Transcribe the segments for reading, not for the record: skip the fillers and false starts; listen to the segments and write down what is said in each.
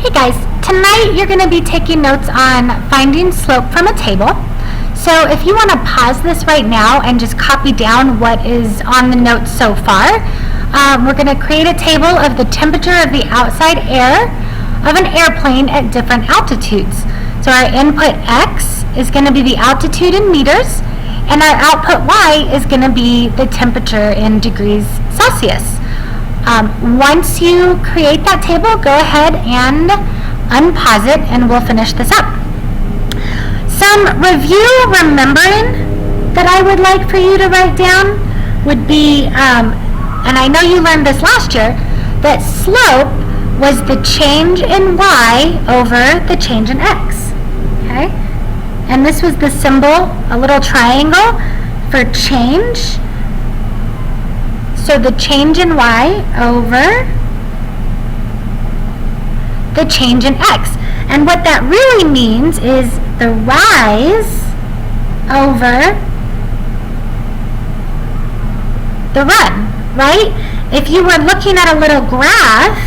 Hey guys, tonight you're going to be taking notes on finding slope from a table. So if you want to pause this right now and just copy down what is on the notes so far, we're going to create a table of the temperature of the outside air of an airplane at different altitudes. So our input X is going to be the altitude in meters, and our output Y is going to be the temperature in degrees Celsius. Once you create that table, go ahead and unpause it and we'll finish this up. Some review remembering that I would like for you to write down would be, and I know you learned this last year, that slope was the change in Y over the change in X. Okay? And this was the symbol, a little triangle for change. So the change in Y over the change in X. And what that really means is the rise over the run, right? If you were looking at a little graph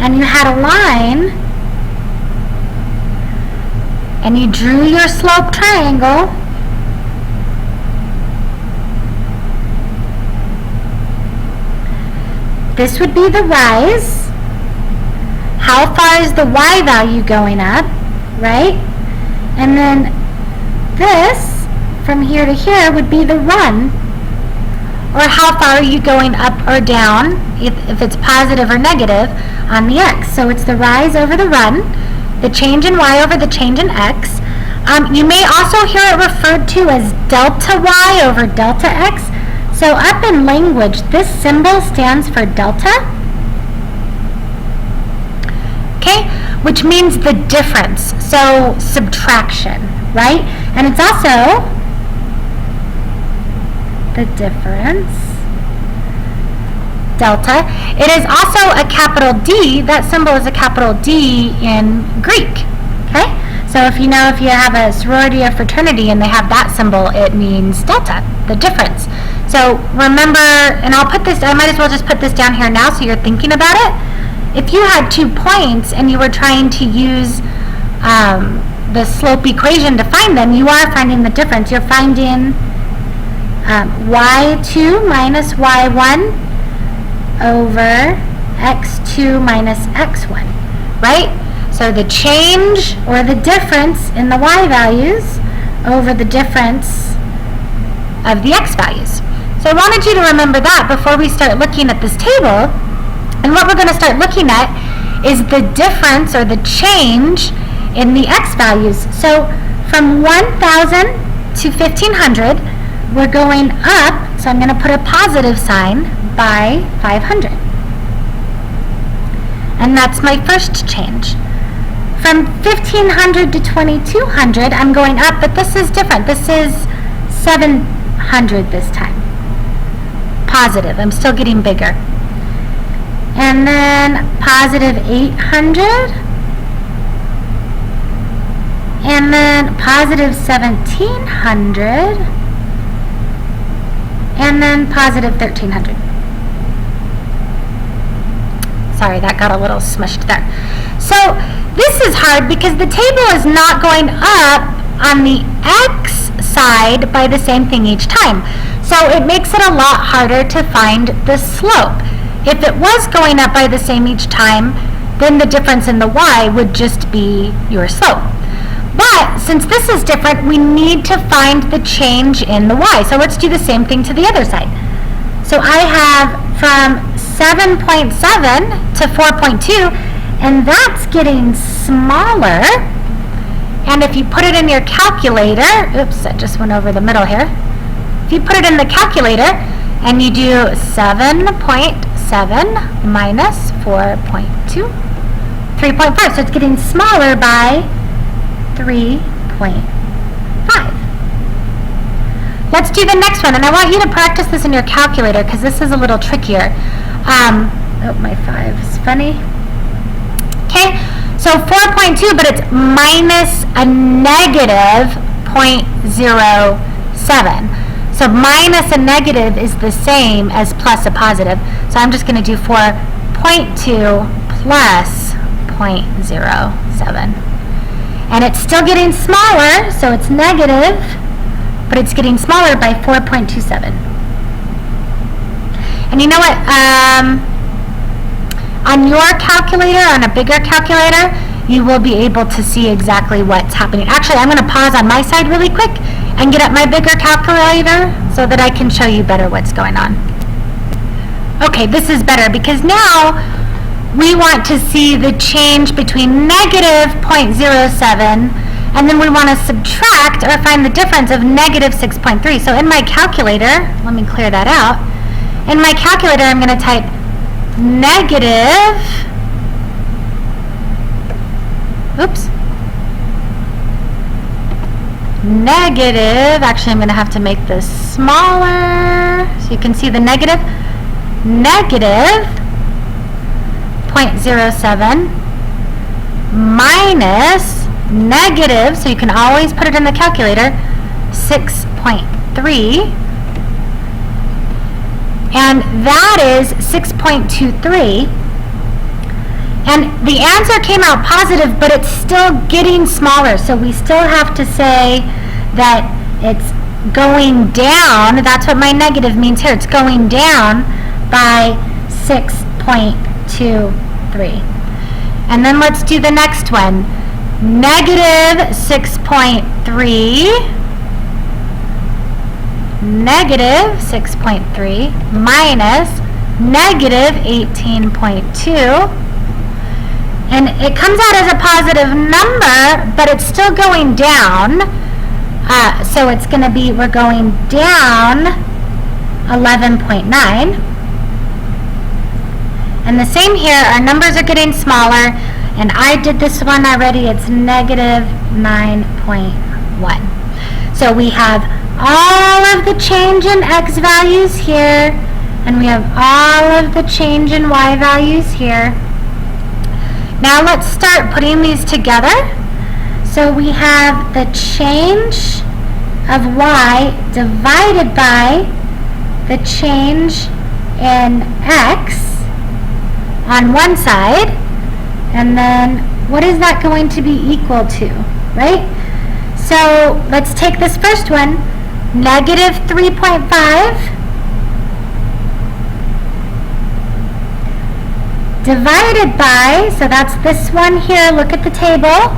and you had a line and you drew your slope triangle, this would be the rise. How far is the Y value going up, right? And then this, from here to here, would be the run. Or how far are you going up or down, if it's positive or negative, on the X. So it's the rise over the run, the change in Y over the change in X. You may also hear it referred to as delta Y over delta X. So up in language, this symbol stands for delta, okay, which means the difference, so subtraction, right? And it's also the difference, delta. It is also a capital D. That symbol is a capital D in Greek, okay? So if you have a sorority or fraternity and they have that symbol, it means delta, the difference. So remember, and I might as well just put this down here now so you're thinking about it. If you had 2 points and you were trying to use the slope equation to find them, you are finding the difference. You're finding y2 minus y1 over x2 minus x1, right? So the change or the difference in the y values over the difference of the x values. So I wanted you to remember that before we start looking at this table. And what we're going to start looking at is the difference or the change in the x values. So from 1,000 to 1,500, we're going up, so I'm going to put a positive sign, by 500. And that's my first change. From 1,500 to 2,200, I'm going up, but this is different. This is 700 this time. Positive. I'm still getting bigger. And then positive 800. And then positive 1,700. And then positive 1,300. Sorry, that got a little smushed there. So this is hard because the table is not going up on the X side by the same thing each time. So it makes it a lot harder to find the slope. If it was going up by the same each time, then the difference in the Y would just be your slope. But since this is different, we need to find the change in the Y. So let's do the same thing to the other side. So I have from 7.7 to 4.2, and that's getting smaller. And if you put it in your calculator, oops, I just went over the middle here. If you put it in the calculator and you do 7.7 minus 4.2, 3.5. So it's getting smaller by 3.5. Let's do the next one, and I want you to practice this in your calculator because this is a little trickier. Oh, my 5 is funny. Okay, so 4.2, but it's minus a negative 0.07. So minus a negative is the same as plus a positive. So I'm just going to do 4.2 0.2 plus 0.07. And it's still getting smaller, so it's negative, but it's getting smaller by 4.27. And you know what? On your calculator, on a bigger calculator, you will be able to see exactly what's happening. Actually, I'm going to pause on my side really quick and get up my bigger calculator so that I can show you better what's going on. Okay, this is better because now we want to see the change between negative 0.07 and then we want to subtract or find the difference of negative 6.3. So in my calculator, let me clear that out. In my calculator, I'm going to type negative, actually I'm going to have to make this smaller so you can see the negative 0.07 minus negative, so you can always put it in the calculator, 6.3, and that is 6.23, and the answer came out positive, but it's still getting smaller, so we still have to say that it's going down. That's what my negative means here. It's going down by 6.23. And then let's do the next one. Negative 6.3 minus negative 18.2. And it comes out as a positive number, but it's still going down. So it's going to be, we're going down 11.9. And the same here, our numbers are getting smaller, and I did this one already, it's negative 9.1. So we have all of the change in x values here, and we have all of the change in y values here. Now let's start putting these together. So we have the change of y divided by the change in x on one side, and then what is that going to be equal to, right? So let's take this first one, negative 3.5 divided by, so that's this one here, look at the table,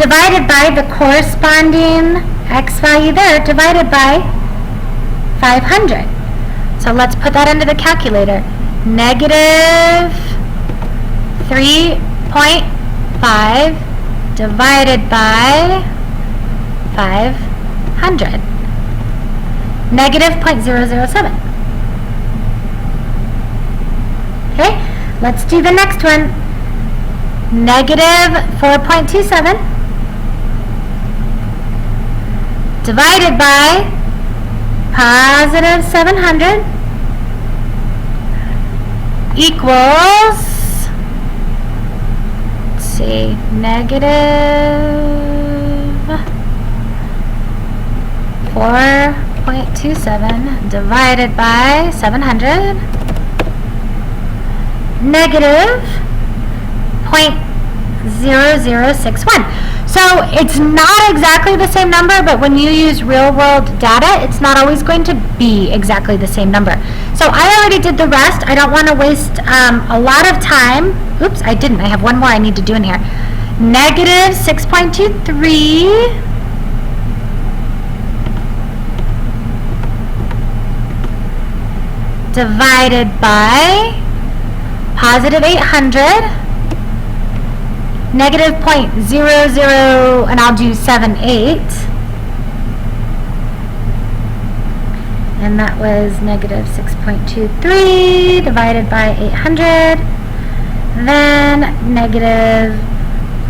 divided by the corresponding x value there, divided by 500. So let's put that into the calculator. Negative 3.5 divided by 500. Negative 0.007. Okay, let's do the next one. Negative 4.27 divided by positive 700 equals, let's see, negative 4.27 divided by 700, negative 0.0061. So it's not exactly the same number, but when you use real world data, it's not always going to be exactly the same number. So I already did the rest. I don't want to waste a lot of time. Oops, I didn't. I have one more I need to do in here. Negative 6.23 divided by positive 800, negative 0.00, and I'll do 78, and that was negative 6.23 divided by 800, then negative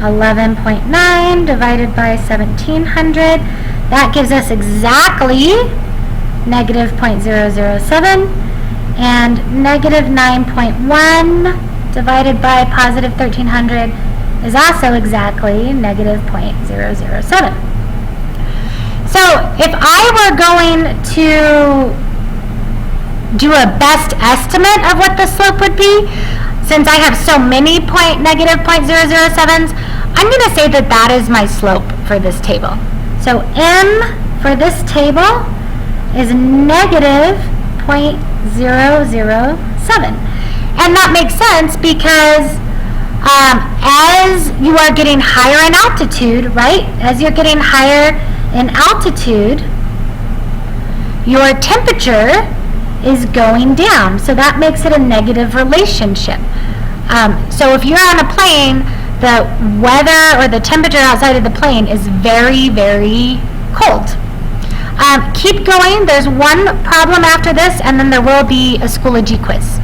11.9 divided by 1700. That gives us exactly negative 0.007, and negative 9.1 divided by positive 1300 is also exactly negative 0.007. So if I were going to do a best estimate of what the slope would be, since I have so many negative 0.007s, I'm going to say that that is my slope for this table. So M for this table is negative 0.007. And that makes sense because as you are getting higher in altitude, right? As you're getting higher in altitude, your temperature is going down. So that makes it a negative relationship. So if you're on a plane, the weather or the temperature outside of the plane is very, very cold. Keep going. There's one problem after this, and then there will be a Schoology quiz.